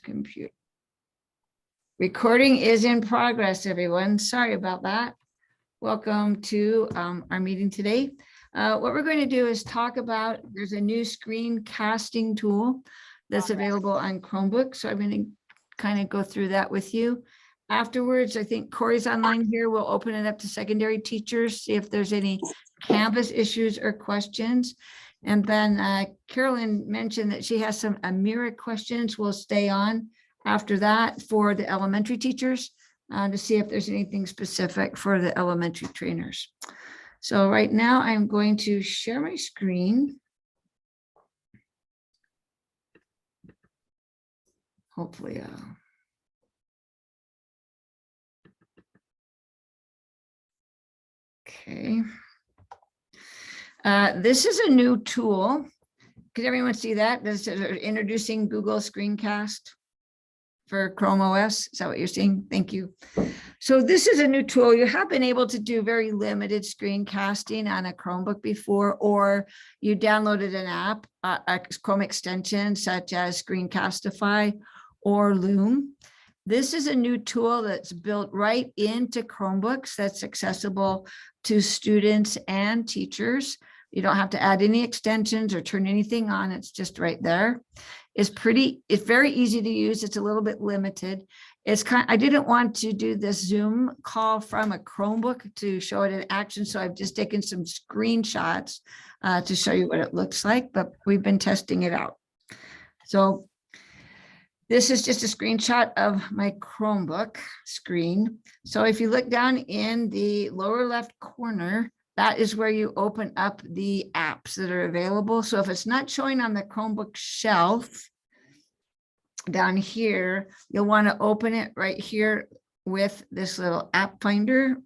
computer. Recording is in progress, everyone. Sorry about that. Welcome to our meeting today. What we're going to do is talk about, there's a new screen casting tool that's available on Chromebook. So I'm going to kind of go through that with you. Afterwards, I think Corey's online here. We'll open it up to secondary teachers, see if there's any Canvas issues or questions. And then Carolyn mentioned that she has some Amira questions. We'll stay on after that for the elementary teachers to see if there's anything specific for the elementary trainers. So right now I'm going to share my screen. Hopefully, okay. This is a new tool. Can everyone see that? This is introducing Google Screencast for Chrome OS. Is that what you're seeing? Thank you. So this is a new tool. You have been able to do very limited screencasting on a Chromebook before, or you downloaded an app, a Chrome extension such as Screencastify or Loom. This is a new tool that's built right into Chromebooks that's accessible to students and teachers. You don't have to add any extensions or turn anything on. It's just right there. It's very easy to use. It's a little bit limited. I didn't want to do this Zoom call from a Chromebook to show it in action. So I've just taken some screenshots to show you what it looks like, but we've been testing it out. So this is just a screenshot of my Chromebook screen. So if you look down in the lower left corner, that is where you open up the apps that are available. So if it's not showing on the Chromebook shelf down here, you'll want to open it right here with this little app finder.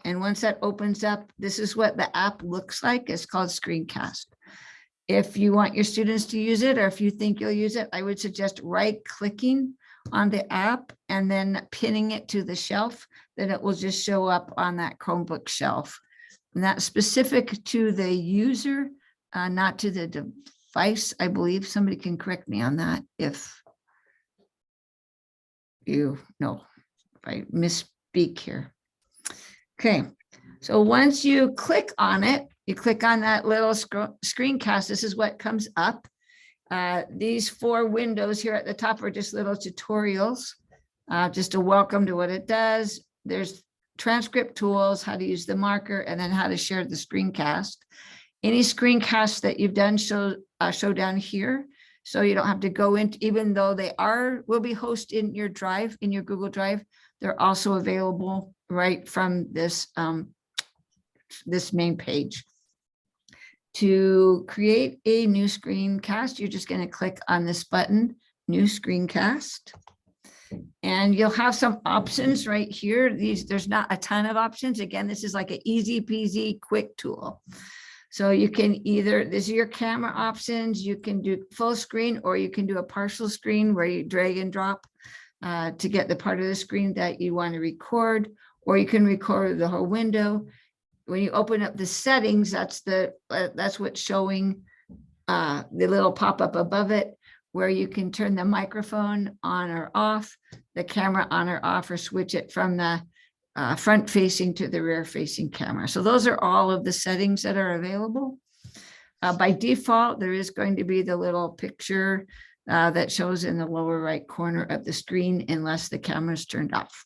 And once that opens up, this is what the app looks like. It's called Screencast. If you want your students to use it, or if you think you'll use it, I would suggest right-clicking on the app and then pinning it to the shelf. Then it will just show up on that Chromebook shelf. And that's specific to the user, not to the device. I believe somebody can correct me on that if I misspeak here. Okay, so once you click on it, you click on that little screencast. This is what comes up. These 4 windows here at the top are just little tutorials, just a welcome to what it does. There's transcript tools, how to use the marker, and then how to share the screencast. Any screencasts that you've done show down here. So you don't have to go into, even though they will be hosted in your drive, in your Google Drive, they're also available right from this, this main page. To create a new screencast, you're just going to click on this button, new screencast. And you'll have some options right here. There's not a ton of options. Again, this is like an easy peasy quick tool. So you can these are your camera options. You can do full screen, or you can do a partial screen where you drag and drop to get the part of the screen that you want to record, or you can record the whole window. When you open up the settings, that's what's showing the little pop-up above it, where you can turn the microphone on or off, the camera on or off, or switch it from the front facing to the rear facing camera. So those are all of the settings that are available. By default, there is going to be the little picture that shows in the lower right corner of the screen, unless the camera is turned off.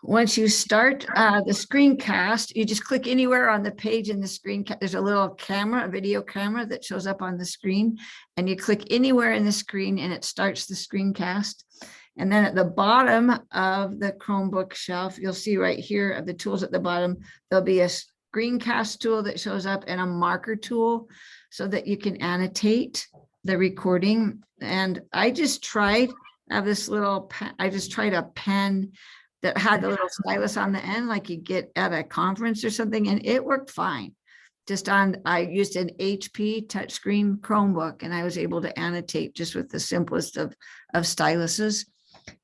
Once you start the screencast, you just click anywhere on the page in the screen. There's a little camera, a video camera that shows up on the screen, and you click anywhere in the screen and it starts the screencast. And then at the bottom of the Chromebook shelf, you'll see right here of the tools at the bottom, there'll be a screencast tool that shows up and a marker tool so that you can annotate the recording. And I just tried a pen that had the little stylus on the end, like you get at a conference or something, and it worked fine. I used an HP touchscreen Chromebook, and I was able to annotate just with the simplest of styluses,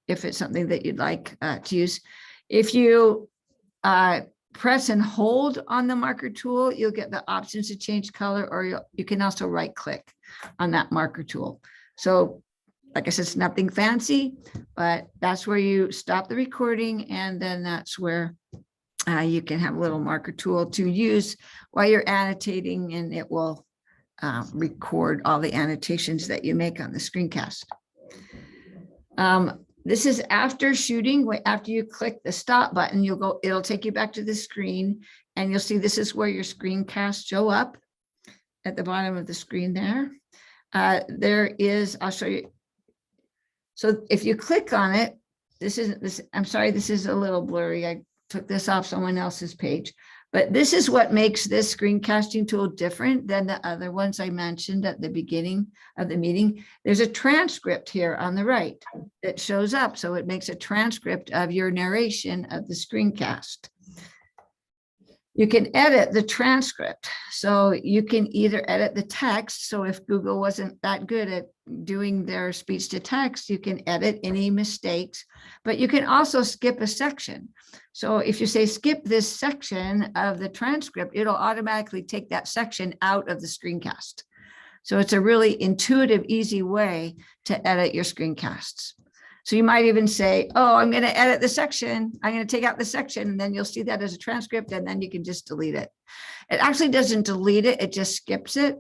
if it's something that you'd like to use. If you press and hold on the marker tool, you'll get the options to change color, or you can also right click. on that marker tool. So like I said, it's nothing fancy, but that's where you stop the recording, and then that's where you can have a little marker tool to use while you're annotating, and it will record all the annotations that you make on the screencast. This is after shooting. After you click the stop button, it'll take you back to the screen, and you'll see this is where your screencasts show up at the bottom of the screen there. I'll show you. So if you click on it, I'm sorry, this is a little blurry. I took this off someone else's page, but this is what makes this screencasting tool different than the other ones I mentioned at the beginning of the meeting. There's a transcript here on the right that shows up. So it makes a transcript of your narration of the screencast. You can edit the transcript. So you can either edit the text. So if Google wasn't that good at doing their speech to text, you can edit any mistakes, but you can also skip a section. So if you say skip this section of the transcript, it'll automatically take that section out of the screencast. So it's a really intuitive, easy way to edit your screencasts. So you might even say, oh, I'm going to edit the section. I'm going to take out the section, and then you'll see that as a transcript, and then you can just delete it. It actually doesn't delete it. It just skips it.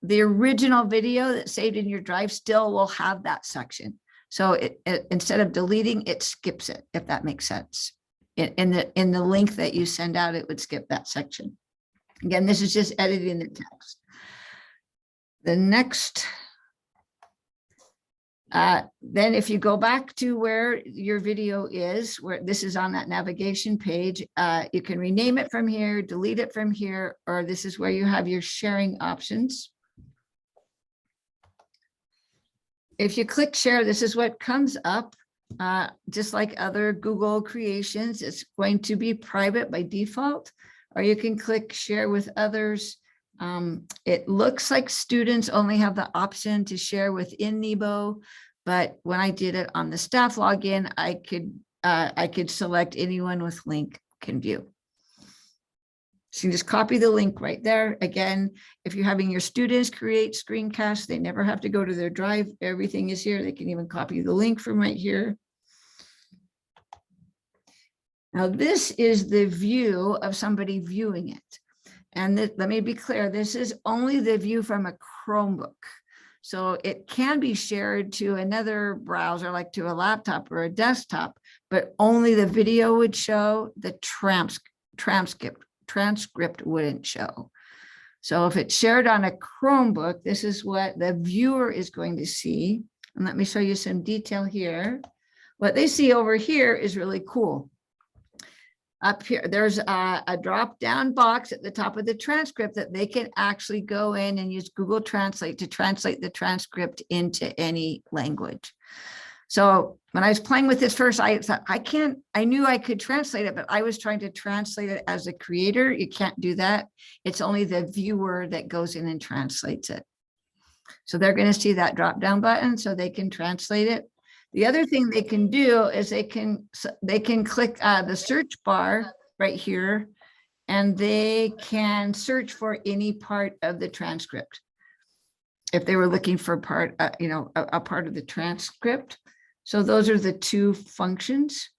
The original video that's saved in your drive still will have that section. So it instead of deleting, it skips it, if that makes sense. In the link that you send out, it would skip that section. Again, this is just editing the text. The next, then if you go back to where your video is, where this is on that navigation page, you can rename it from here, delete it from here, or this is where you have your sharing options. If you click share, this is what comes up. Just like other Google creations, it's going to be private by default, or you can click share with others. It looks like students only have the option to share within Nebo, but when I did it on the staff login, I could select anyone with link can view. So you just copy the link right there. Again, if you're having your students create screencasts, they never have to go to their drive. Everything is here. They can even copy the link from right here. Now, this is the view of somebody viewing it. And let me be clear, this is only the view from a Chromebook. So it can be shared to another browser, like to a laptop or a desktop, but only the video would show, the transcript wouldn't show. So if it's shared on a Chromebook, this is what the viewer is going to see. And let me show you some detail here. What they see over here is really cool. Up here, there's a drop-down box at the top of the transcript that they can actually go in and use Google Translate to translate the transcript into any language. So when I was playing with this first, I thought, I knew I could translate it, but I was trying to translate it as a creator. You can't do that. It's only the viewer that goes in and translates it. So they're going to see that drop-down button so they can translate it. The other thing they can do is they can click the search bar right here, and they can search for any part of the transcript. If they were looking for a part of the transcript. So those are the two functions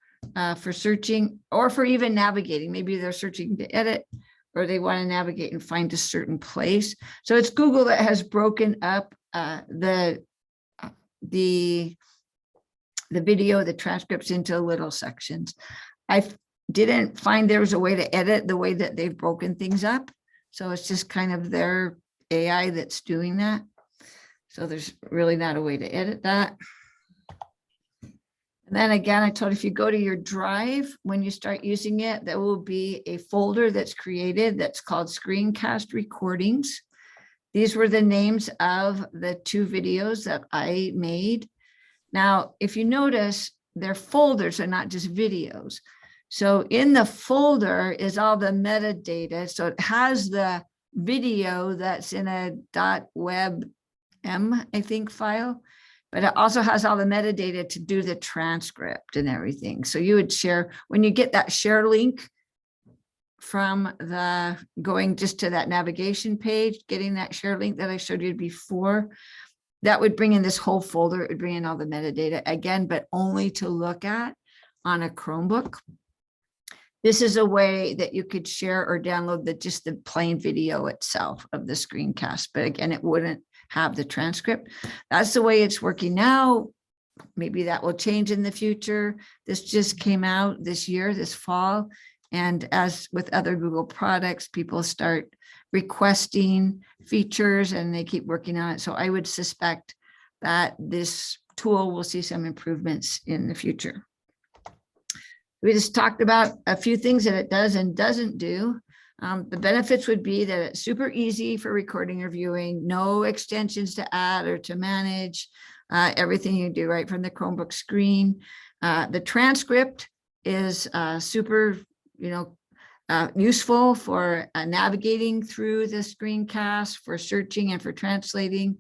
for searching or for even navigating. Maybe they're searching to edit, or they want to navigate and find a certain place. So it's Google that has broken up the video, the transcripts into little sections. I didn't find there was a way to edit the way that they've broken things up. So it's just kind of their AI that's doing that. So there's really not a way to edit that. And then again, I told you, if you go to your drive, when you start using it, there will be a folder that's created that's called Screencast Recordings. These were the names of the two videos that I made. Now, if you notice, their folders are not just videos. So in the folder is all the metadata. So it has the video that's in a .webm, I think, file, but it also has all the metadata to do the transcript and everything. So you would share, when you get that share link from the going just to that navigation page, getting that share link that I showed you before. That would bring in this whole folder. It would bring in all the metadata again, but only to look at on a Chromebook. This is a way that you could share or download just the plain video itself of the screencast. But again, it wouldn't have the transcript. That's the way it's working now. Maybe that will change in the future. This just came out this year, this fall. And as with other Google products, people start requesting features and they keep working on it. So I would suspect that this tool will see some improvements in the future. We just talked about a few things that it does and doesn't do. The benefits would be that it's super easy for recording or viewing, no extensions to add or to manage, everything you do right from the Chromebook screen. The transcript is super, useful for navigating through the screencast, for searching and for translating.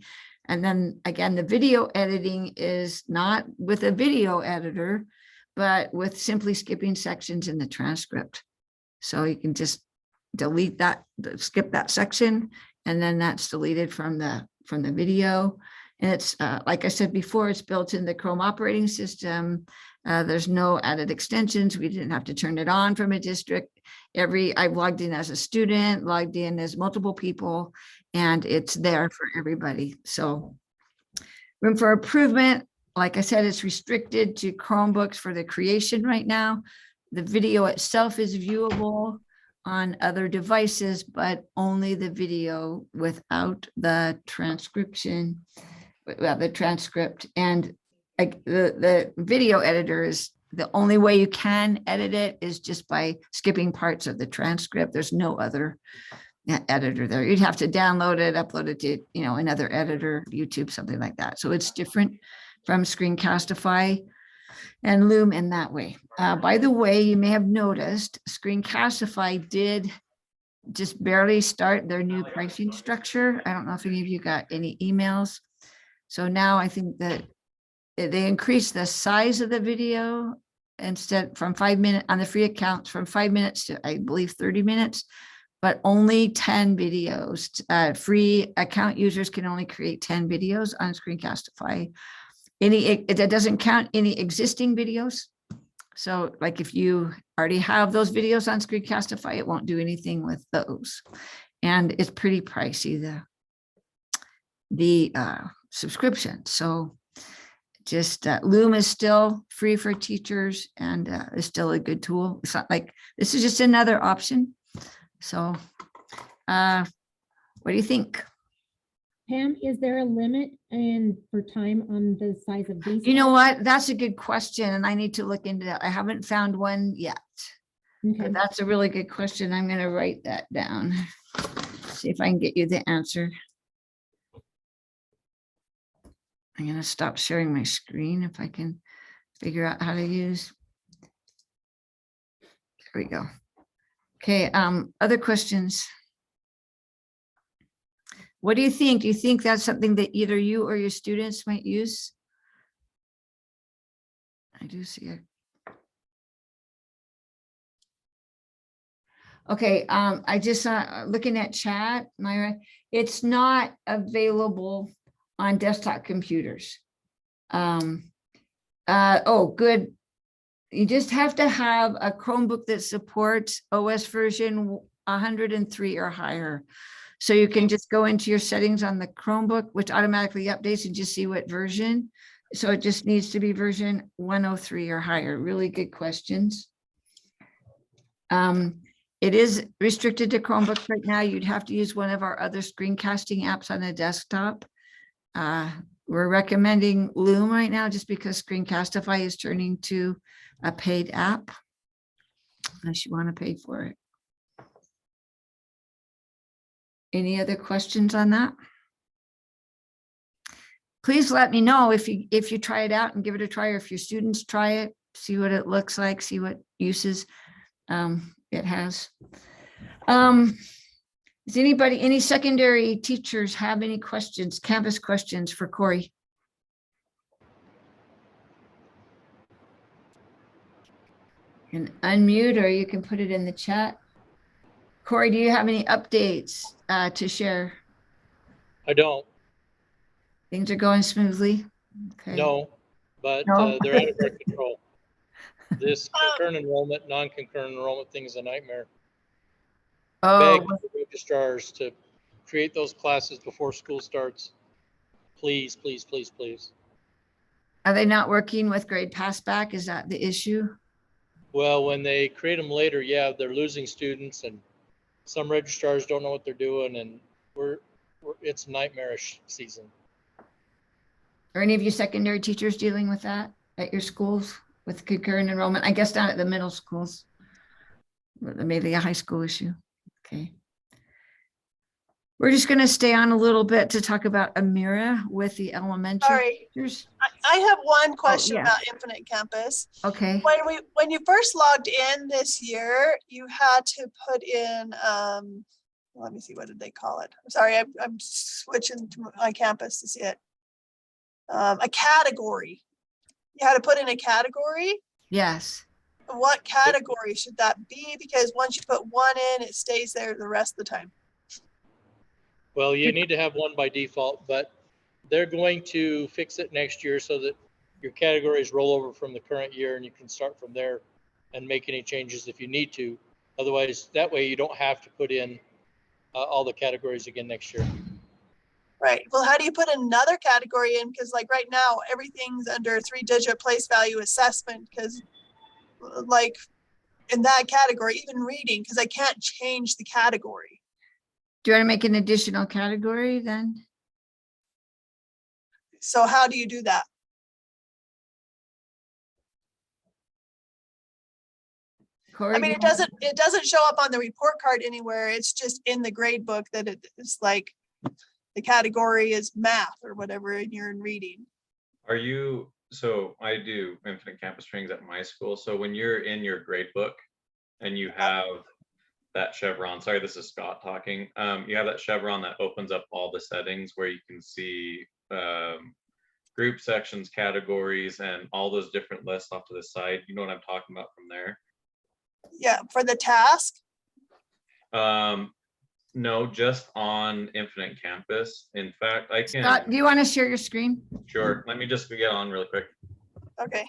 And then again, the video editing is not with a video editor, but with simply skipping sections in the transcript. So you can just delete that, skip that section, and then that's deleted from the video. And it's like I said before, it's built in the Chrome operating system. There's no added extensions. We didn't have to turn it on from a district. I've logged in as a student, logged in as multiple people, and it's there for everybody. So room for improvement. Like I said, it's restricted to Chromebooks for the creation right now. The video itself is viewable on other devices, but only the video without the transcription, the transcript. And the video editor is the only way you can edit it is just by skipping parts of the transcript. There's no other editor there. You'd have to download it, upload it to, another editor, YouTube, something like that. So it's different from Screencastify and Loom in that way. By the way, you may have noticed Screencastify did just barely start their new pricing structure. I don't know if any of you got any emails. So now I think that they increased the size of the video instead from 5 minutes on the free accounts from 5 minutes to, I believe, 30 minutes, but only 10 videos. Free account users can only create 10 videos on Screencastify. That doesn't count any existing videos. So like if you already have those videos on Screencastify, it won't do anything with those. And it's pretty pricey, the subscription. So just Loom is still free for teachers and is still a good tool. It's not like this is just another option. So what do you think? Pam, is there a limit for time on the size of these? You know what? That's a good question, and I need to look into that. I haven't found one yet. Okay. But that's a really good question. I'm going to write that down. See if I can get you the answer. I'm going to stop sharing my screen if I can figure out how to use. There we go. Okay. Other questions? What do you think? Do you think that's something that either you or your students might use? I do see it. Okay, I just looking at chat, Myra, it's not available on desktop computers. Oh, good. You just have to have a Chromebook that supports OS version 103 or higher. So you can just go into your settings on the Chromebook, which automatically updates and just see what version. So it just needs to be version 103 or higher. Really good questions. It is restricted to Chromebooks right now. You'd have to use one of our other screencasting apps on a desktop. We're recommending Loom right now just because Screencastify is turning to a paid app, unless you want to pay for it. Any other questions on that? Please let me know if you try it out and give it a try, or if your students try it, see what it looks like, see what uses it has. Does any secondary teachers have any questions, Canvas questions for Corey? You can unmute or you can put it in the chat. Corey, do you have any updates to share? I don't Things are going smoothly? Okay. know, but No? they're out of our control. This concurrent enrollment, non-concurrent enrollment thing is a nightmare. Oh, Beg the registrars to create those classes before school starts. Please, please, please, please. are they not working with grade pass back? Is that the issue? Well, when they create them later, yeah, they're losing students, and some registrars don't know what they're doing, and it's nightmarish season. Are any of you secondary teachers dealing with that at your schools with concurrent enrollment? I guess down at the middle schools, maybe a high school issue. Okay. We're just going to stay on a little bit to talk about Amira with the elementary Sorry, teachers. I have one question yeah. about Infinite Campus. Okay. When you first logged in this year, you had to put in, let me see, what did they call it? I'm sorry, I'm switching to my campus to see it. A category. You had to put in a category. Yes. What category should that be? Because once you put one in, it stays there the rest of the time. Well, you need to have one by default, but they're going to fix it next year so that your categories roll over from the current year and you can start from there and make any changes if you need to. Otherwise, that way you don't have to put in all the categories again next year. Right. Well, how do you put another category in? Because like right now, everything's under 3-digit place value assessment because like in that category, even reading, because I can't change the category. Do you want to make an additional category then? So how do you do that? Corey, I mean, it doesn't show up on the report card anywhere. It's just in the grade book that it's like the category is math or whatever, and you're in reading. Are you, so I do Infinite Campus trainings at my school. So when you're in your grade book and you have that chevron, sorry, this is Scott talking. You have that chevron that opens up all the settings where you can see group sections, categories, and all those different lists off to the side. You know what I'm talking about from there? Yeah, for the task. No, just on Infinite Campus. In fact, I can. Scott, do you want to share your screen? Sure. Let me just get on really quick. Okay.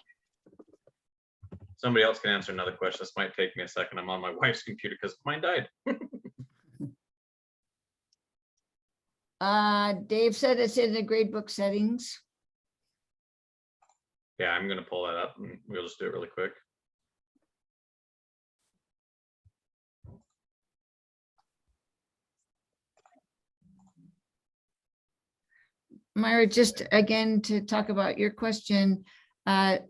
Somebody else can answer another question. This might take me a second. I'm on my wife's computer because mine died. Dave said it's in the gradebook settings. Yeah, I'm gonna pull that up and we'll just do it really quick. Myra, just again to talk about your question, another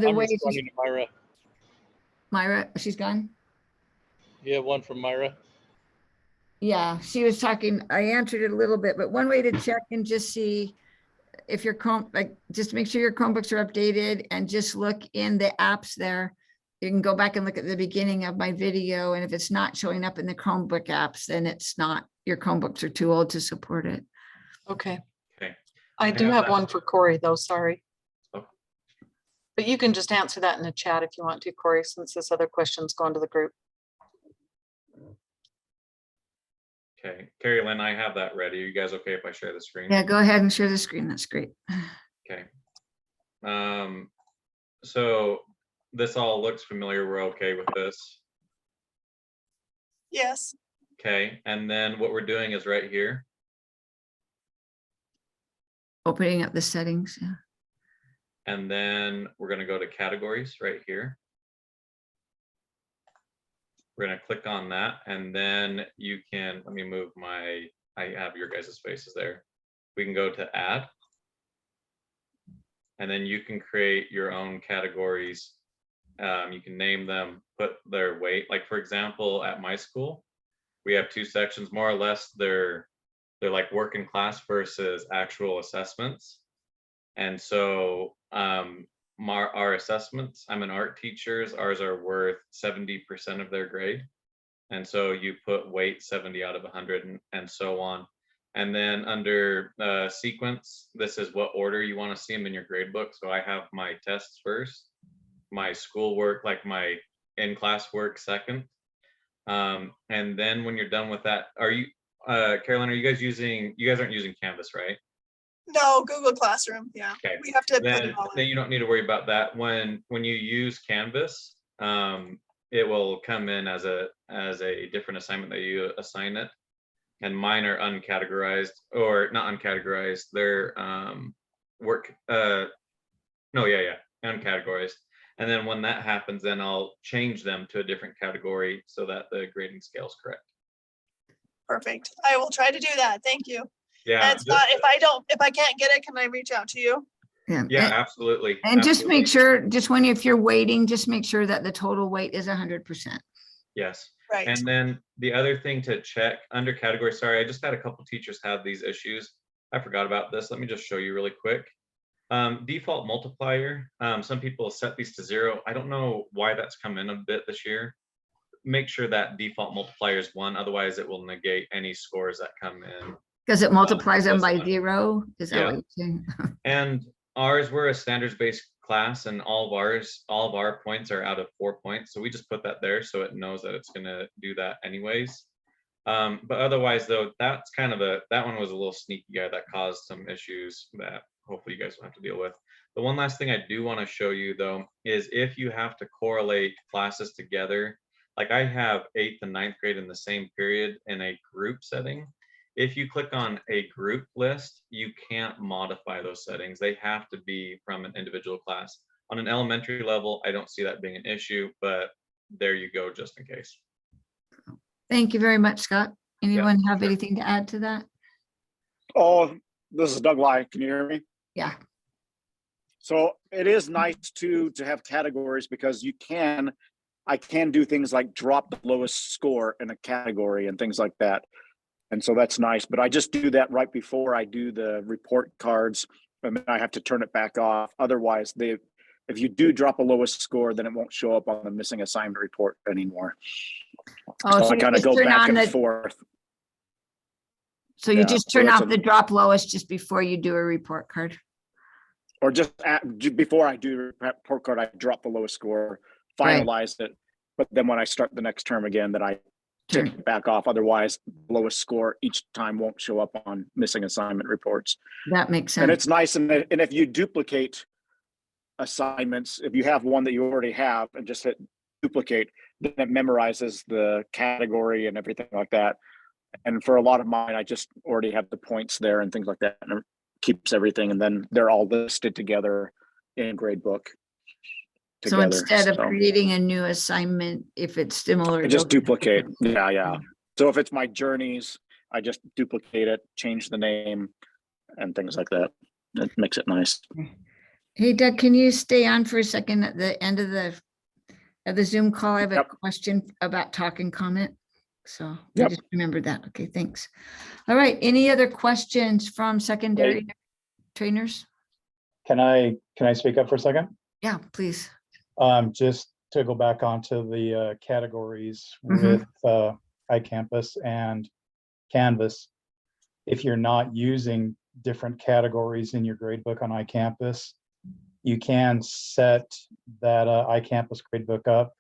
I'm way. responding to Myra. Myra, she's gone. You have one from Myra? Yeah, she was talking, I answered it a little bit, but one way to check and just see if your Chrome, like, just make sure your Chromebooks are updated and just look in the apps there. You can go back and look at the beginning of my video, and if it's not showing up in the Chromebook apps, then it's not, your Chromebooks are too old to support it. Okay. Okay. I do have one for Corey though, sorry. Oh. But you can just answer that in the chat if you want to, Corey, since this other question's gone to the group. Okay, Carrie Lynn, I have that ready. Are you guys okay if I share the screen? Yeah, go ahead and share the screen. That's great. Okay. So this all looks familiar. We're okay with this. Yes. Okay, and then what we're doing is right here. Opening up the settings. Yeah. And then we're gonna go to categories right here. We're gonna click on that, and then you can, let me move my, I have your guys' faces there. We can go to add. And then you can create your own categories. You can name them, put their weight. Like for example, at my school, we have two sections, more or less, they're like working class versus actual assessments. And so our assessments, I'm an art teachers, ours are worth 70% of their grade. And so you put weight 70 out of 100 and so on. And then under sequence, this is what order you want to see them in your grade book. So I have my tests first, my schoolwork, like my in-class work second, And then when you're done with that, are you, Caroline, you guys aren't using Canvas, right? No, Google Classroom, yeah. Okay. We have to put Then, it all then in. you don't need to worry about that. When you use Canvas, it will come in as a different assignment that you assign it. And mine are uncategorized, or not uncategorized. They're uncategorized. And then when that happens, then I'll change them to a different category so that the grading scale is correct. Perfect. I will try to do that. Thank you. Yeah. And Scott, if I can't get it, can I reach out to you? Yeah, And- absolutely. And just make absolutely. sure, if you're waiting, just make sure that the total weight is 100%. Yes. Right. And then the other thing to check under category, sorry, I just had a couple teachers have these issues. I forgot about this. Let me just show you really quick. Default multiplier. Some people set these to 0. I don't know why that's come in a bit this year. Make sure that default multiplier is 1, otherwise it will negate any scores that come in. Because it multiplies them that's by fine. 0. Is that Yeah. what you're saying? And ours, we're a standards-based class, and all of our points are out of 4 points. So we just put that there so it knows that it's gonna do that anyways. But otherwise though, that one was a little sneaky guy that caused some issues that hopefully you guys don't have to deal with. The one last thing I do want to show you though, is if you have to correlate classes together, like I have 8th and 9th grade in the same period in a group setting. If you click on a group list, you can't modify those settings. They have to be from an individual class. On an elementary level, I don't see that being an issue, but there you go, just in case. Thank you very much, Scott. Anyone have anything to add to that? Oh, this is Doug Lai. Can you hear me? Yeah. So it is nice to have categories because I can do things like drop the lowest score in a category and things like that. And so that's nice, but I just do that right before I do the report cards, and then I have to turn it back off. Otherwise, if you do drop a lowest score, then it won't show up on the missing assignment report anymore. Oh, So so I you kind of just go turn back on and the, forth. so you Yeah, just so turn that's off the drop lowest just before you do a report card. Or just before I do report card, I drop the lowest score, Right. finalize it. But then when I start the next term again, then I take Turn. it back off. Otherwise, lowest score each time won't show up on missing assignment reports. That makes And sense. it's nice. And if you duplicate assignments, if you have one that you already have and just hit duplicate, then it memorizes the category and everything like that. And for a lot of mine, I just already have the points there and things like that, and it keeps everything. And then they're all listed together in gradebook. So instead of creating a new assignment, if it's similar, I just you'll- duplicate. Yeah. So if it's my journeys, I just duplicate it, change the name and things like that. It makes it nice. Hey Doug, can you stay on for a second at the end of the Zoom call? I have a Yep. question about talk and comment. So I Yep. just remembered that. Okay, thanks. All right, any other questions from secondary trainers? Can I speak up for a second? Yeah, please. Just to go back onto the categories Mhm. with iCampus and Canvas. If you're not using different categories in your gradebook on iCampus, you can set that iCampus gradebook up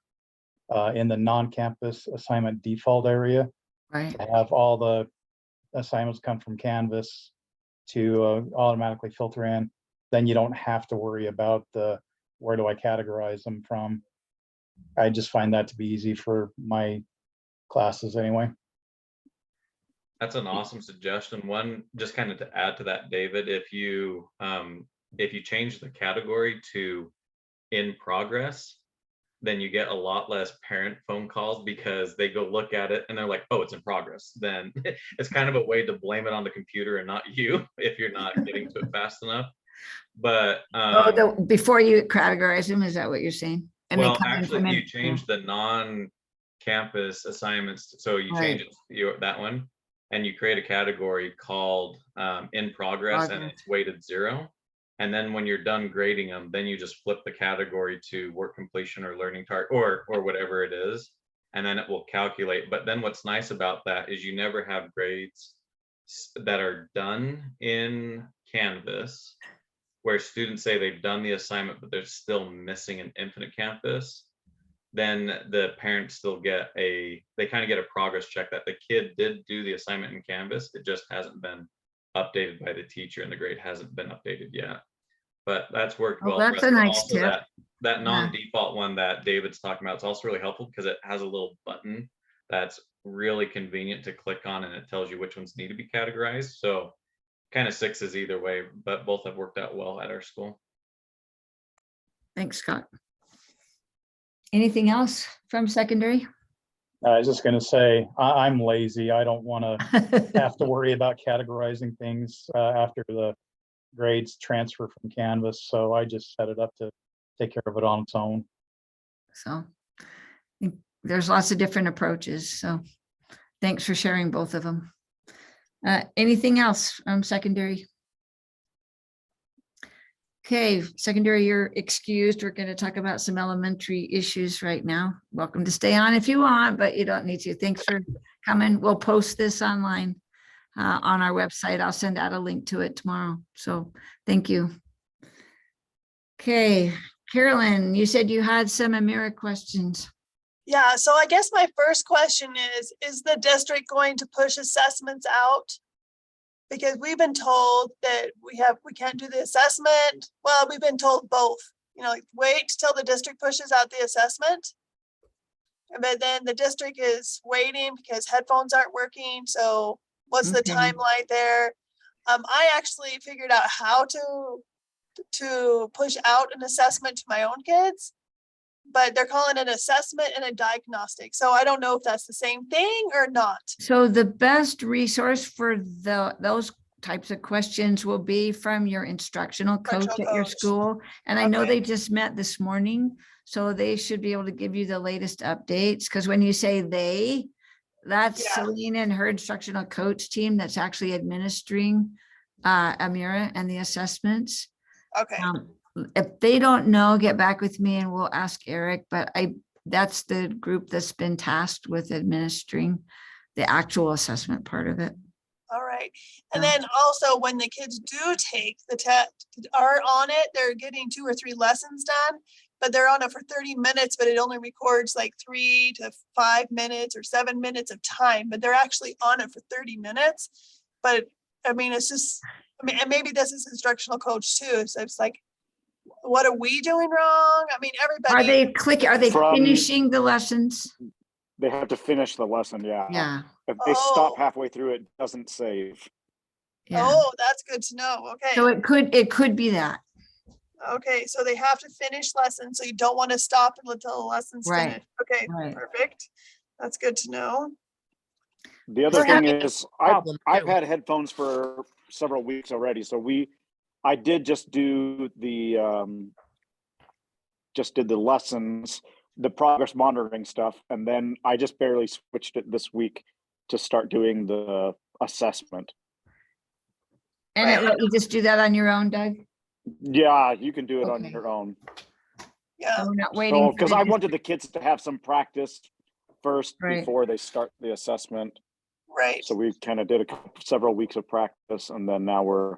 in the non-campus assignment default area Right. to have all the assignments come from Canvas to automatically filter in. Then you don't have to worry about where do I categorize them from. I just find that to be easy for my classes anyway. That's an awesome suggestion. One, just kind of to add to that, David, if you change the category to in progress, then you get a lot less parent phone calls because they go look at it and they're like, oh, it's in progress. Then it's kind of a way to blame it on the computer and not you if you're not getting to it fast enough. But Before you categorize them, is that what you're saying? And they well, come in actually, from if you in- change the non-campus assignments, so you change that one, and you create a category called in progress, and it's weighted 0. And then when you're done grading them, then you just flip the category to work completion or learning target or whatever it is, and then it will calculate. But then what's nice about that is you never have grades that are done in Canvas where students say they've done the assignment, but they're still missing an Infinite Campus. then the parents still get they kind of get a progress check that the kid did do the assignment in Canvas. It just hasn't been updated by the teacher and the grade hasn't been updated yet. But that's worked Oh, well. for that's us. a But nice also tip. that Yeah. non-default one that David's talking about, it's also really helpful because it has a little button that's really convenient to click on and it tells you which ones need to be categorized. So kind of sixes either way, but both have worked out well at our school. Thanks, Scott. Anything else from secondary? I was just gonna say, I'm lazy. I don't want to have to worry about categorizing things after the grades transfer from Canvas. So I just set it up to take care of it on its own. So I think there's lots of different approaches. So thanks for sharing both of them. Anything else from secondary? Okay, secondary, you're excused. We're going to talk about some elementary issues right now. Welcome to stay on if you want, but you don't need to. Thanks for coming. We'll post this online on our website. I'll send out a link to it tomorrow. So thank you. Okay, Carolyn, you said you had some Amira questions. Yeah, so I guess my first question is the district going to push assessments out? Because we've been told that we can't do the assessment. Well, we've been told both, like, wait till the district pushes out the assessment. But then the district is waiting because headphones aren't working. So what's the Okay. timeline there? I actually figured out how to push out an assessment to my own kids, but they're calling it an assessment and a diagnostic. So I don't know if that's the same thing or not. So the best resource for those types of questions will be from your instructional coach Instructional at your coach. school. And I know Okay. they just met this morning, so they should be able to give you the latest updates. Because when you say they, that's Yeah. Celine and her instructional coach team that's actually administering Amira and the assessments. Okay, If they don't know, get back with me and we'll ask Eric, but that's the group that's been tasked with administering the actual assessment part of it. all right. And Yeah. then also when the kids do take the test, are on it, they're getting 2 or 3 lessons done, but they're on it for 30 minutes, but it only records like 3 to 5 minutes or 7 minutes of time, but they're actually on it for 30 minutes. But I mean, it's just, and maybe this is instructional coach too. So it's like, what are we doing wrong? I mean, Are everybody. are they From- finishing the lessons? They have to finish the lesson, yeah. Yeah, If they stop Oh. halfway through, it doesn't save. yeah. Oh, that's good to know. So Okay. it could be that. Okay, so they have to finish lessons, so you don't want to stop until the lesson's Right, finished. Okay, right. perfect. That's good to know. The other We're thing having is, problem I've too. had headphones for several weeks already, so I did just do just did the lessons, the progress monitoring stuff, and then I just barely switched it this week to start doing the assessment. And it let you just do that on your own, Doug? Yeah, you can do it on Okay. your own. Yeah, So we're not waiting. So, for because the I dis- wanted the kids to have some practice first Right. before they start the assessment. right. So we kind of did several weeks of practice, and then now we're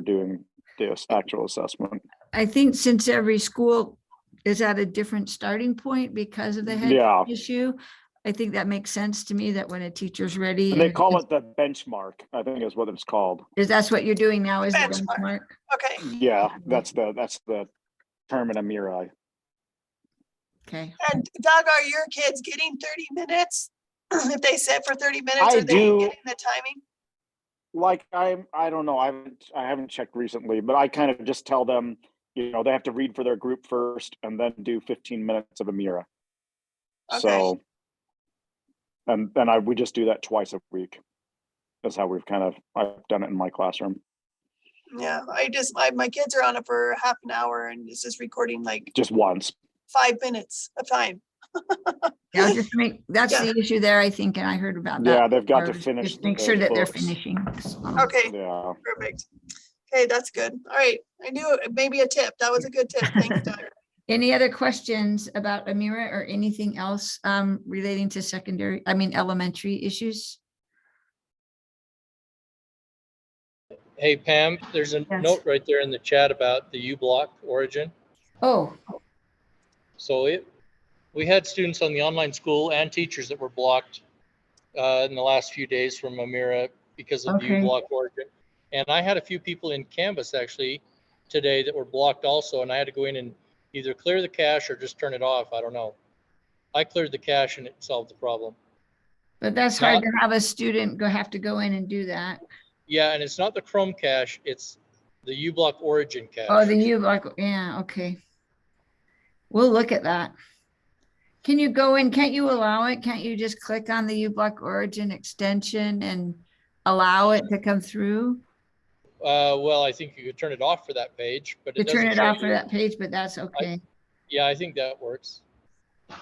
doing this actual assessment. I think since every school is at a different starting point because of the head Yeah. issue, I think that makes sense to me that when a teacher's ready. And they and call it the benchmark, I think is what it's called. That's what you're doing now is the Benchmark. benchmark? Okay, Yeah, that's the term in Amira. Okay. and Doug, are your kids getting 30 minutes? If they sit for 30 minutes, I are they do. getting the timing? Like I don't know, I haven't checked recently, but I kind of just tell them, they have to read for their group first and then do 15 minutes of Amira. Okay. So, and then we just do that twice a week. That's how I've done it in my classroom. Yeah, my kids are on it for half an hour and it's just recording like Just once. 5 minutes of time. Yeah, that's Yeah. the issue there, I think, and I heard about that. Yeah, they've got to before, is finish just make the sure that they're books. finishing. So, Okay, Yeah. perfect. Okay, that's good. All right, I knew maybe a tip. That was a good tip. Thanks, Doug. Any other questions about Amira or anything else relating to elementary issues? Hey, Pam, there's a Yes. note right there in the chat about the U-block origin. Oh, So We had students on the online school and teachers that were blocked in the last few days from Amira because of the Okay. uBlock origin. And I had a few people in Canvas actually today that were blocked also, and I had to go in and either clear the cache or just turn it off. I don't know. I cleared the cache and it solved the problem. But that's hard to have a student have to go in and do that. Yeah, and it's not the Chrome cache, it's the uBlock origin cache. Oh, then you like, yeah, okay. We'll look at that. Can you go in, can't you allow it? Can't you just click on the uBlock origin extension and allow it to come through? Well, I think you could turn it off for that page, but To it turn doesn't it show off for you. that page, but that's okay. Yeah, I think that works. I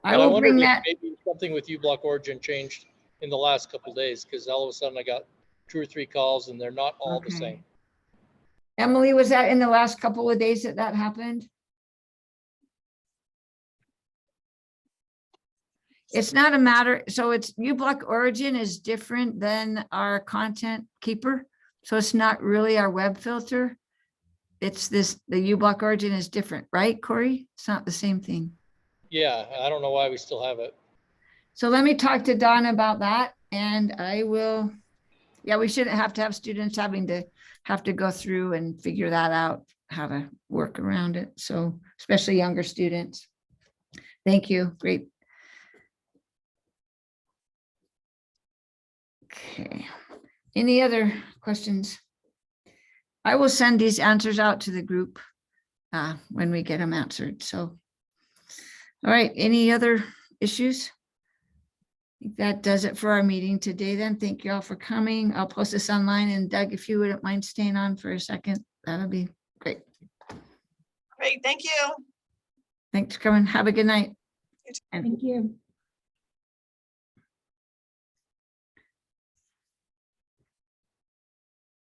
But will wondered bring if that. maybe something with uBlock origin changed in the last couple of days, because all of a sudden I got 2 or 3 calls and they're not all the Okay. same. Emily, was that in the last couple of days that that happened? It's not a matter, so it's uBlock origin is different than our content keeper. So it's not really our web filter. It's this, the uBlock origin is different, right, Corey? It's not the same thing. Yeah, I don't know why we still have it. So let me talk to Don about that and I will, yeah, we shouldn't have to have students having to have to go through and figure that out, how to work around it. So especially younger students. Thank you. Great. Okay. Any other questions? I will send these answers out to the group when we get them answered. So, all right, any other issues? I think that does it for our meeting today then. Thank you all for coming. I'll post this online, and Doug, if you wouldn't mind staying on for a second, that'll be great. Great, thank you. Thanks for coming. Have a good night. Thank you.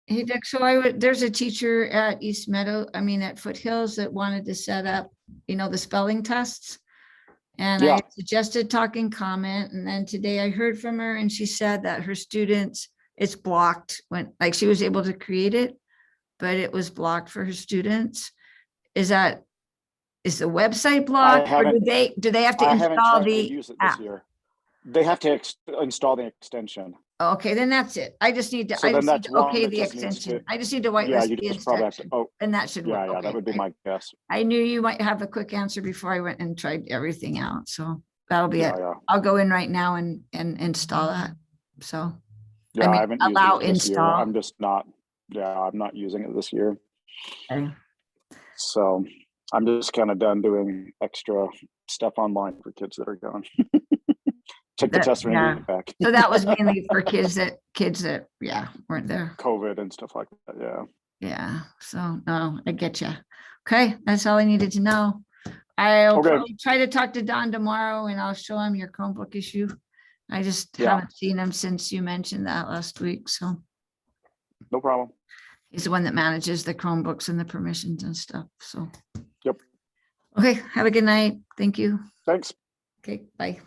Hey, Doug, so there's a teacher at East Meadow, I mean, at Foothills that wanted to set up, the spelling tests. And Yeah. I suggested talking comment, and then today I heard from her and she said that her students, it's blocked when, like, she was able to create it, but it was blocked for her students. Is the website blocked or do they have to I haven't install tried to the use it this app? year. They have to install the extension. Okay, then that's it. I just need to, So I then just need that's to one okay that the just needs extension. to- I just need to Yeah, whitelist you the just probably have to, extension and that should work. yeah, that Okay, would be my guess. I knew you might have a quick answer before I went and tried everything out, so that'll be Yeah, it. yeah. I'll go in right now and install that, so. Yeah, mean, I haven't used allow it this year. install. I'm just not, I'm not using it this year. Okay. So I'm just kind of done doing extra stuff online for kids that are gone. Took the That- test and yeah. get it back. So that was mainly for kids that, yeah, weren't there. COVID and stuff like that, yeah. Yeah, so, no, I get you. Okay, that's all I needed to know. I'll Okay. probably try to talk to Don tomorrow and I'll show him your Chromebook issue. I just Yeah. haven't seen him since you mentioned that last week, so No problem. he's the one that manages the Chromebooks and the permissions and stuff, so. Yep. Okay, have a good night. Thank you. Thanks. Okay, bye.